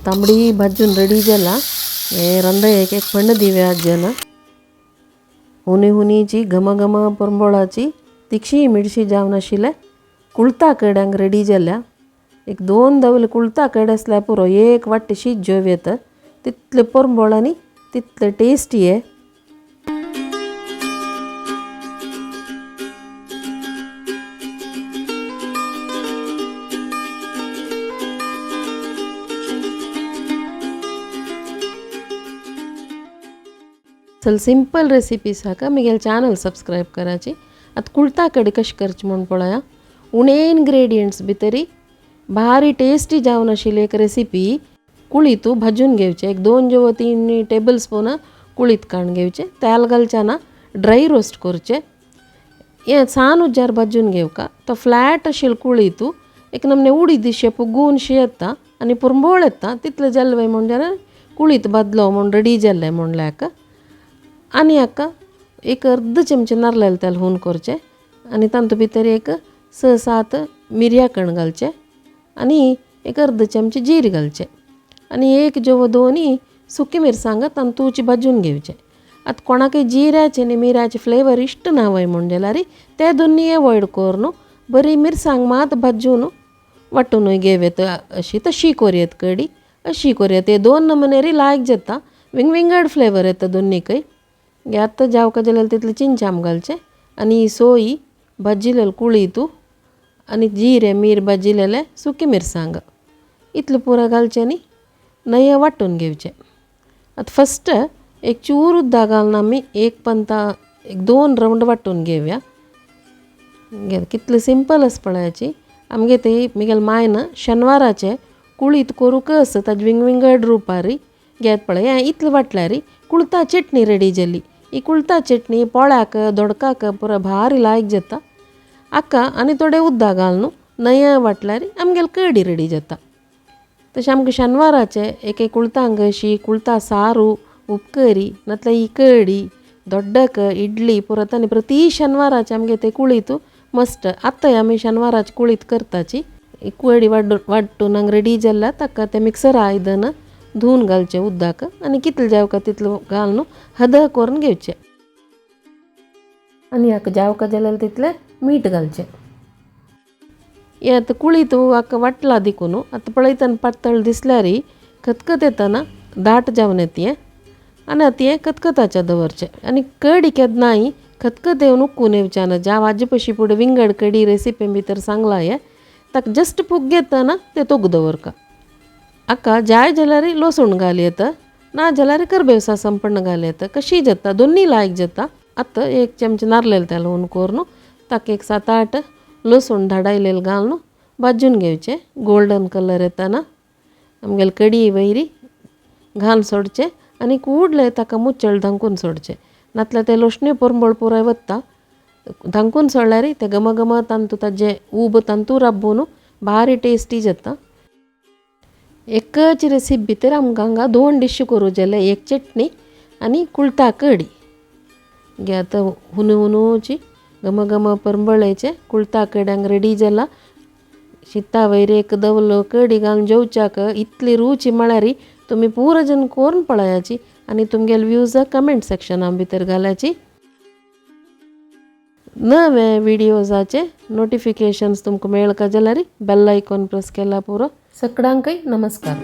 तांबडी भाजून रेडी जाला हे रंदा एक एक पण दिव्या आज्यानं हुनी हुनीची घमघम परंबोळाची तिक्षी मिरची जावन आशिल्ले कुळता कड्यांक रेडी जाल्या एक 2 दवले कुळता कड आसल्यार पुरो एक वाटे शीत जेव येता तितले परंबोळांनी तितले टेस्टी आहे. चल सिंपल रेसिपी साका मिगेल चॅनल सबस्क्राईब करायची. आता कुळता कडी कशी करची म्हणून पळया. उणे इन्ग्रेडियंट्स भितरी भारी टेस्टी जावन आशिल्ली एक रेसिपी कुळीत भाजून घेवचे. एक 2 जेव 3 टेबलस्पून कुळीत काडून घेवचे. तेल घालच्याना ड्राय रोस्ट करचे. हे सान उज्जार भाजून घेवका तो फ्लॅट आशिल्लो कुळीत एक नमने उडी दिशे पुगूनशी येता आनी पुरंबोळ येता तितले जाल्ले म्हणजे कुळीत भाजलो म्हूण रेडी जाल्ले म्हणल्याक आनी हाका एक अर्ध चमचे नारळाचें तेल हुन करचें आनी तांतू भितर एक 6-7 मिरयां कण घालचे आनी एक अर्ध चमचे जीर घालचे आनी एक जेव 2 सुकी मिरसांग तांतूची भाजून घेवचे. आतां कोणाकय जिऱ्याचे आनी मिऱ्याचे फ्लेवर इश्ट ना वय म्हण जाल्यार ते दोनी अवॉयड करून बरी मिरसांग मात भाजून वांटून घेवेत अशी तशी करयेत कडी अशी करयेत. हे 2 नमुनेरी लायक जाता विंगविंगड फ्लेवर येता दोनीकय. आतां जावका जाल्यार तितले चिंचाम घालचे आनी सोयी भाजिल्लें कुळीत आनी जिरे मीर भाजिल्लें सुकी मिरसांग इतलें पुरो घालचें आनी नये वांटून घेवचे. आतां फस्ट एक चूर उदक घालून आमी एक पंता एक 2 रावंड वांटून घेवया. कितले सिंपल आसा पळयाची. आमगे ते मिगेल मायन शेनवाराचे कुळीत करूंक आसा ताजे विंगविंगड रुपारी घेत पळय. हें इतलें वाटल्यार कुळता चटणी रेडी जाली. ही कुळता चटणी पोळ्याक दोडकाक पुरो भारी लायक जाता. हाका आनी थोडें उदक घालून नये वाटल्यार आमगेली कडी रेडी जाता. तशें आमकां शेनवाराचे एक कुळतांक अशी कुळता सारू उपकरी नातल्यार ही कडी दोड्डक इडली पुरत आनी प्रती शेनवाराचे आमगे ते कुळीत मस्ट. आतां आमी शेनवाराची कुळीत करताची. कडी वांटून रेडी जाल्यार ताका ते मिक्सर आयदन धुवन घालचें उदक आनी कितले जावका तितलो घालून हद करून घेवचें आनी हाका जावका जाल्यार तितलें मीठ घालचें. हें आतां कुळीत हाका वाटला देखून आतां पळयतना पातळ दिसल्यार खतखत येतना दाट जावन येता हें आनी आतां हें खतखताचें दवरचें आनी कडी केन्नाय खतखत येवन उकून येवचें ना. ज्या वाजे पशी फुडें विंगड कडी रेसिपी भितर सांगला हें ताका जस्ट पुग येतना तें तोग दवरका. हाका जाय जाल्यार लसूण घाल येता ना जाल्यार करबेव संपण घाल येता कशी जाता दोनी लायक जाता. आतां एक चमचे नारळाचें तेल हुन करून ताका एक 7-8 लसूण धाडायलेले घालून भाजून घेवचे गोल्डन कलर येताना आमगेली कडी वयरी घालून सोडचें आनी कूडले ताका मुच्चळ धांकून सोडचें नातल्यार ते लसण्यो परंबळ पुराय वता. धांकून सोडल्यार ते घमघम तांतू ताजे उब तांतू राबून भारी टेस्टी जाता. एकच रेसिपी भितर आमकां हांगा 2 डिश करूं जाल्यार एक चटणी आनी कुळता कडी. घे आतां हुनूची घमघम परंबळेचे कुळता कड्यांक रेडी जाला. शीता वयर एक दवलो कडी घालून जेवच्याक इतली रुची म्हळ्यार तुमी पुरो जन करून पळयाची आनी तुमगेले व्यूज कमेंट सेक्शना भितर घालाची. नवे विडियोजाचे नोटिफिकेशन्स तुमकां मेळका जाल्यार बेल आयकॉन प्रेस केला पुरो. सगळ्यांकय नमस्कार.